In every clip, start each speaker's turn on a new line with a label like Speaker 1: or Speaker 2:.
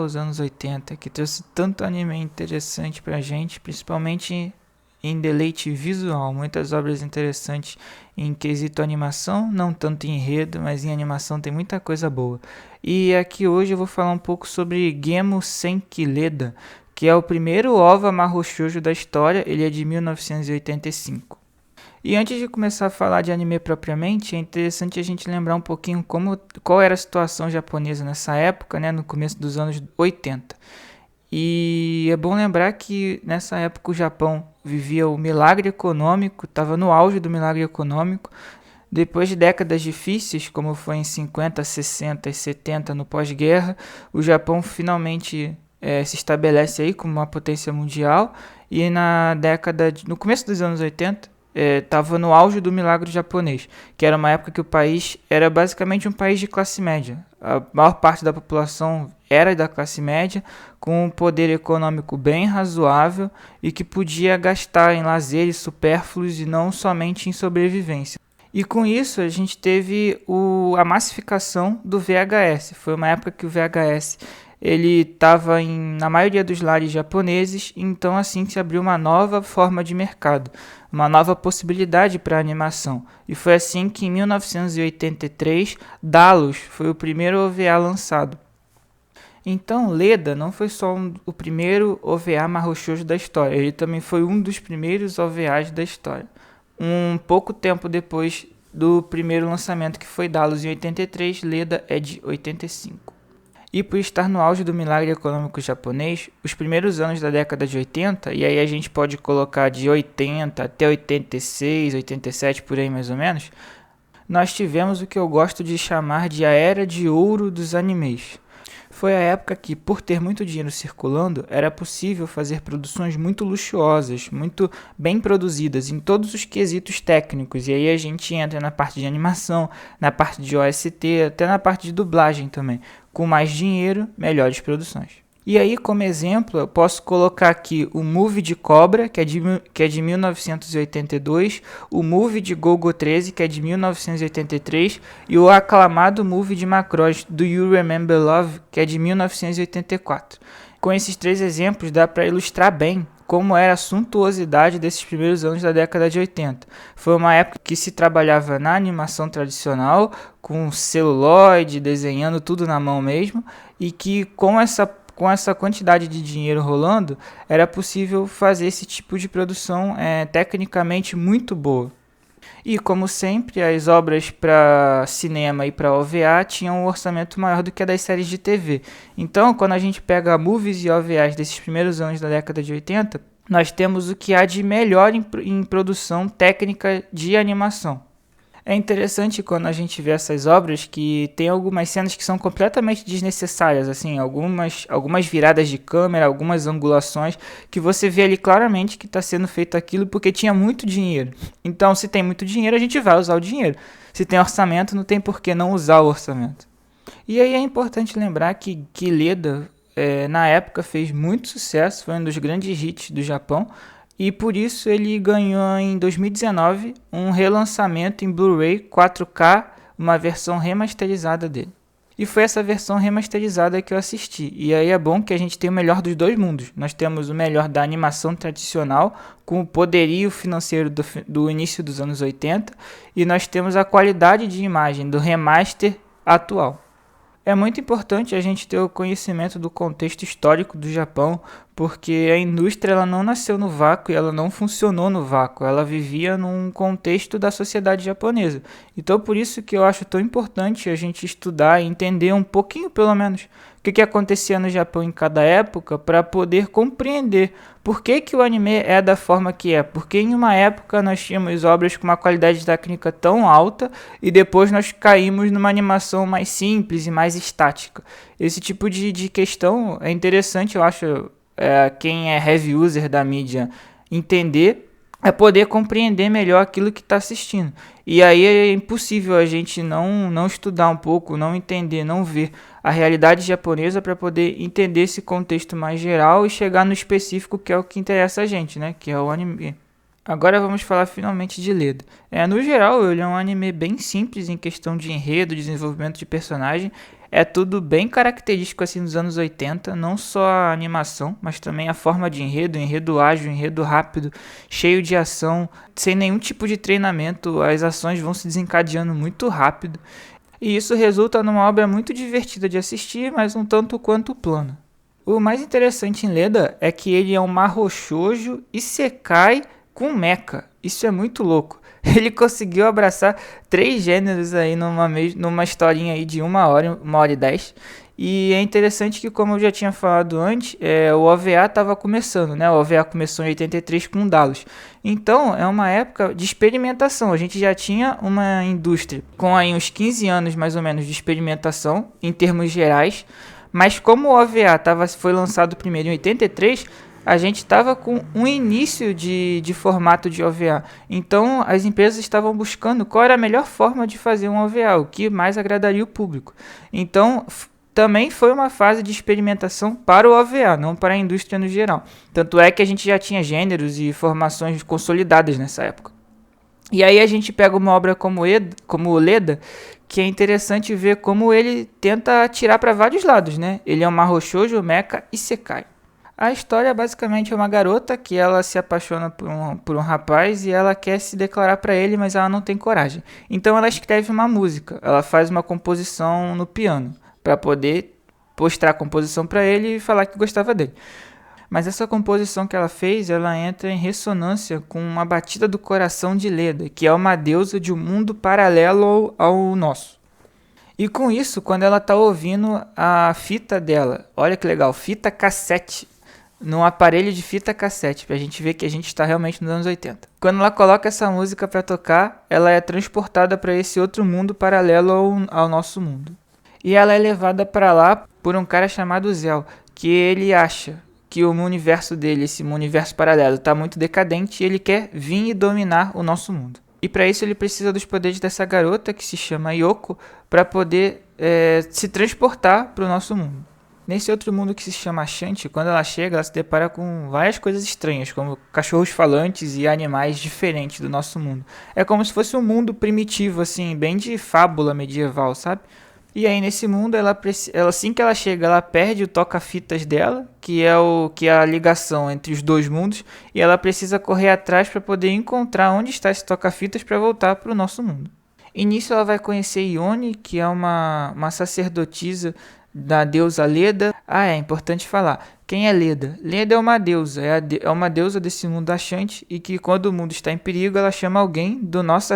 Speaker 1: Os anos 80, que trouxe tanto anime interessante pra gente, principalmente em deleite visual. Muitas obras interessantes em quesito animação, não tanto em enredo, mas em animação tem muita coisa boa. E aqui hoje eu vou falar um pouco sobre Gemo Senki Leda, que é o primeiro OVA Mahou Shoujo da história. Ele é de 1985. E antes de começar a falar de anime propriamente, é interessante a gente lembrar um pouquinho qual era a situação japonesa nessa época, né, no começo dos anos 80. E é bom lembrar que nessa época o Japão vivia o milagre econômico, estava no auge do milagre econômico. Depois de décadas difíceis, como foi em 50, 60 e 70 no pós-guerra, o Japão finalmente se estabelece aí como uma potência mundial. E no começo dos anos 80, estava no auge do milagre japonês, que era uma época que o país era basicamente um país de classe média. A maior parte da população era da classe média, com um poder econômico bem razoável e que podia gastar em lazeres supérfluos e não somente em sobrevivência. E com isso a gente teve a massificação do VHS. Foi uma época que o VHS ele estava na maioria dos lares japoneses, então assim se abriu uma nova forma de mercado, uma nova possibilidade para a animação. E foi assim que em 1983, Dallos foi o primeiro OVA lançado. Então Leda não foi só o primeiro OVA Mahou Shoujo da história, ele também foi um dos primeiros OVAs da história. Um pouco tempo depois do primeiro lançamento, que foi Dallos em 83, Leda é de 85. E por estar no auge do milagre econômico japonês, os primeiros anos da década de 80, e aí a gente pode colocar de 80 até 86, 87, por aí mais ou menos, nós tivemos o que eu gosto de chamar de a era de ouro dos animes. Foi a época que, por ter muito dinheiro circulando, era possível fazer produções muito luxuosas, muito bem produzidas em todos os quesitos técnicos. E aí a gente entra na parte de animação, na parte de OST, até na parte de dublagem também. Com mais dinheiro, melhores produções. E aí, como exemplo, eu posso colocar aqui o Movie de Cobra, que é de 1982, o Movie de Golgo 13, que é de 1983, e o aclamado Movie de Macross, do You Remember Love, que é de 1984. Com esses três exemplos, dá para ilustrar bem como era a suntuosidade desses primeiros anos da década de 80. Foi uma época que se trabalhava na animação tradicional, com celuloide, desenhando tudo na mão mesmo, e que com essa quantidade de dinheiro rolando, era possível fazer esse tipo de produção tecnicamente muito boa. E como sempre, as obras para cinema e para OVA tinham um orçamento maior do que a das séries de TV. Então, quando a gente pega movies e OVAs desses primeiros anos da década de 80, nós temos o que há de melhor em produção técnica de animação. É interessante quando a gente vê essas obras que tem algumas cenas que são completamente desnecessárias, assim, algumas viradas de câmera, algumas angulações, que você vê ali claramente que está sendo feito aquilo porque tinha muito dinheiro. Então, se tem muito dinheiro, a gente vai usar o dinheiro. Se tem orçamento, não tem por que não usar o orçamento. E aí é importante lembrar que Leda, na época, fez muito sucesso, foi um dos grandes hits do Japão, e por isso ele ganhou em 2019 um relançamento em Blu-ray 4K, uma versão remasterizada dele. E foi essa versão remasterizada que eu assisti. E aí é bom que a gente tem o melhor dos dois mundos. Nós temos o melhor da animação tradicional, com o poderio financeiro do início dos anos 80, e nós temos a qualidade de imagem do remaster atual. É muito importante a gente ter o conhecimento do contexto histórico do Japão, porque a indústria ela não nasceu no vácuo e ela não funcionou no vácuo, ela vivia num contexto da sociedade japonesa. Então por isso que eu acho tão importante a gente estudar e entender um pouquinho pelo menos o que acontecia no Japão em cada época para poder compreender por que o anime é da forma que é. Porque em uma época nós tínhamos obras com uma qualidade técnica tão alta e depois nós caímos numa animação mais simples e mais estática. Esse tipo de questão é interessante, eu acho, quem é heavy user da mídia entender, é poder compreender melhor aquilo que está assistindo. E aí é impossível a gente não estudar um pouco, não entender, não ver a realidade japonesa para poder entender esse contexto mais geral e chegar no específico que é o que interessa a gente, né? Que é o anime. Agora vamos falar finalmente de Leda. No geral, ele é um anime bem simples em questão de enredo, desenvolvimento de personagem. É tudo bem característico assim dos anos 80, não só a animação, mas também a forma de enredo ágil, enredo rápido, cheio de ação, sem nenhum tipo de treinamento, as ações vão se desencadeando muito rápido. E isso resulta numa obra muito divertida de assistir, mas um tanto quanto plana. O mais interessante em Leda é que ele é um Mahou Shoujo Isekai com mecha. Isso é muito louco. Ele conseguiu abraçar 3 gêneros aí numa historinha aí de 1 hora e 10. E é interessante que, como eu já tinha falado antes, o OVA estava começando, né? O OVA começou em 83 com Dallos. Então, é uma época de experimentação. A gente já tinha uma indústria com aí uns 15 anos, mais ou menos, de experimentação, em termos gerais. Mas como o OVA foi lançado primeiro em 83, a gente estava com um início de formato de OVA. Então, as empresas estavam buscando qual era a melhor forma de fazer um OVA, o que mais agradaria o público. Então, também foi uma fase de experimentação para o OVA, não para a indústria no geral. Tanto é que a gente já tinha gêneros e formações consolidadas nessa época. E aí a gente pega uma obra como o Leda, que é interessante ver como ele tenta atirar para vários lados, né? Ele é um Mahou Shoujo, mecha e Isekai. A história basicamente é uma garota que ela se apaixona por um rapaz e ela quer se declarar para ele, mas ela não tem coragem. Então ela escreve uma música, ela faz uma composição no piano para poder mostrar a composição para ele e falar que gostava dele. Mas essa composição que ela fez, ela entra em ressonância com uma batida do coração de Leda, que é uma deusa de um mundo paralelo ao nosso. E com isso, quando ela está ouvindo a fita dela, olha que legal, fita cassete, num aparelho de fita cassete, pra gente ver que a gente está realmente nos anos 80. Quando ela coloca essa música para tocar, ela é transportada para esse outro mundo paralelo ao nosso mundo. E ela é levada para lá por um cara chamado Zell, que ele acha que o universo dele, esse universo paralelo, está muito decadente e ele quer vir e dominar o nosso mundo. E para isso ele precisa dos poderes dessa garota, que se chama Yoko, para poder se transportar para o nosso mundo. Nesse outro mundo que se chama Shanti, quando ela chega, ela se depara com várias coisas estranhas, como cachorros falantes e animais diferentes do nosso mundo. É como se fosse um mundo primitivo, assim, bem de fábula medieval, sabe? E aí nesse mundo, ela assim que ela chega, ela perde o toca-fitas dela, que é a ligação entre os dois mundos, e ela precisa correr atrás para poder encontrar onde está esse toca-fitas para voltar para o nosso mundo. E nisso ela vai conhecer Ione, que é uma sacerdotisa da deusa Leda. É importante falar. Quem é Leda? Leda é uma deusa, é uma deusa desse mundo achante e que quando o mundo está em perigo, ela chama alguém do nosso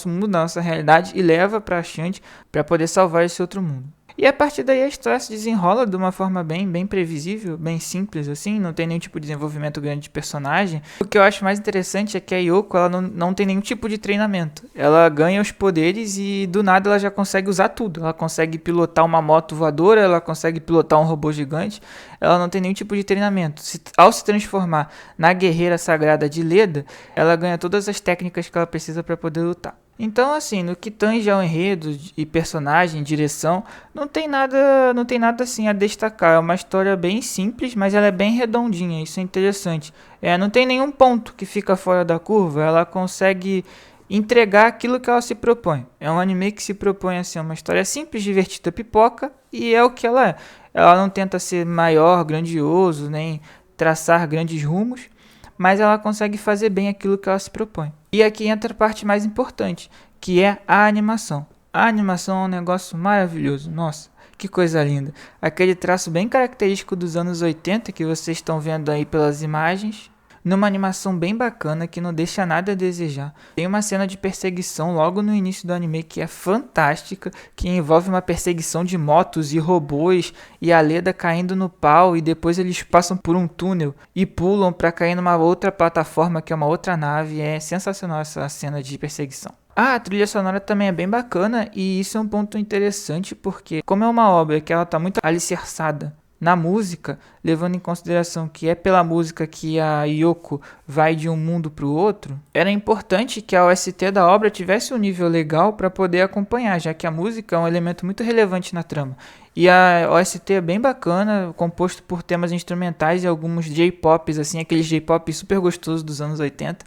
Speaker 1: mundo, da nossa realidade e leva para achante para poder salvar esse outro mundo. E a partir daí a história se desenrola de uma forma bem previsível, bem simples assim, não tem nenhum tipo de desenvolvimento grande de personagem. O que eu acho mais interessante é que a Yoko ela não tem nenhum tipo de treinamento. Ela ganha os poderes e do nada ela já consegue usar tudo. Ela consegue pilotar uma moto voadora, ela consegue pilotar um robô gigante, ela não tem nenhum tipo de treinamento. Ao se transformar na guerreira sagrada de Leda, ela ganha todas as técnicas que ela precisa para poder lutar. Então, assim, no que tange ao enredo e personagem, direção, não tem nada assim a destacar. É uma história bem simples, mas ela é bem redondinha, isso é interessante. Não tem nenhum ponto que fica fora da curva, ela consegue entregar aquilo que ela se propõe. É um anime que se propõe a ser uma história simples, divertida, pipoca, e é o que ela é. Ela não tenta ser maior, grandioso, nem traçar grandes rumos, mas ela consegue fazer bem aquilo que ela se propõe. E aqui entra a parte mais importante, que é a animação. A animação é um negócio maravilhoso, nossa, que coisa linda. Aquele traço bem característico dos anos 80 que vocês estão vendo aí pelas imagens, numa animação bem bacana que não deixa nada a desejar. Tem uma cena de perseguição logo no início do anime que é fantástica, que envolve uma perseguição de motos e robôs e a Leda caindo no pau e depois eles passam por um túnel e pulam para cair numa outra plataforma que é uma outra nave. É sensacional essa cena de perseguição. A trilha sonora também é bem bacana e isso é um ponto interessante porque como é uma obra que ela está muito alicerçada na música, levando em consideração que é pela música que a Yoko vai de um mundo para o outro, era importante que a OST da obra tivesse um nível legal para poder acompanhar, já que a música é um elemento muito relevante na trama. E a OST é bem bacana, composto por temas instrumentais e alguns J-Pops, assim, aqueles J-Pop super gostosos dos anos 80.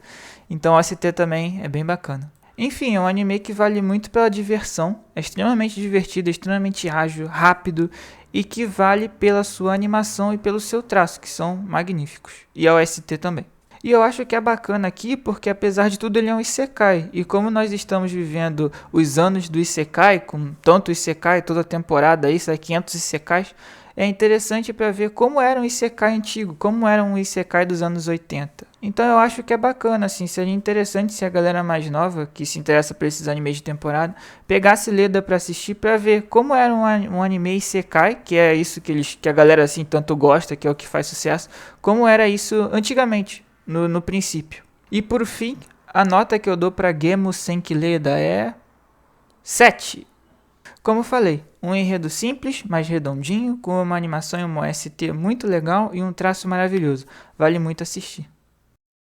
Speaker 1: Então a OST também é bem bacana. Enfim, é um anime que vale muito pela diversão, é extremamente divertido, é extremamente ágil, rápido e que vale pela sua animação e pelo seu traço, que são magníficos. E a OST também. E eu acho que é bacana aqui porque, apesar de tudo, ele é um Isekai. E como nós estamos vivendo os anos do Isekai, com tanto Isekai toda temporada, aí sai 500 Isekais, é interessante para ver como era um Isekai antigo, como era um Isekai dos anos 80. Então eu acho que é bacana, assim, seria interessante se a galera mais nova, que se interessa por esses animes de temporada, pegasse Leda para assistir para ver como era um anime Isekai, que é isso que a galera assim tanto gosta, que é o que faz sucesso, como era isso antigamente. No princípio. E por fim, a nota que eu dou para Gemu Senki Leda é 7. Como falei, um enredo simples, mas redondinho, com uma animação e uma OST muito legal e um traço maravilhoso. Vale muito assistir.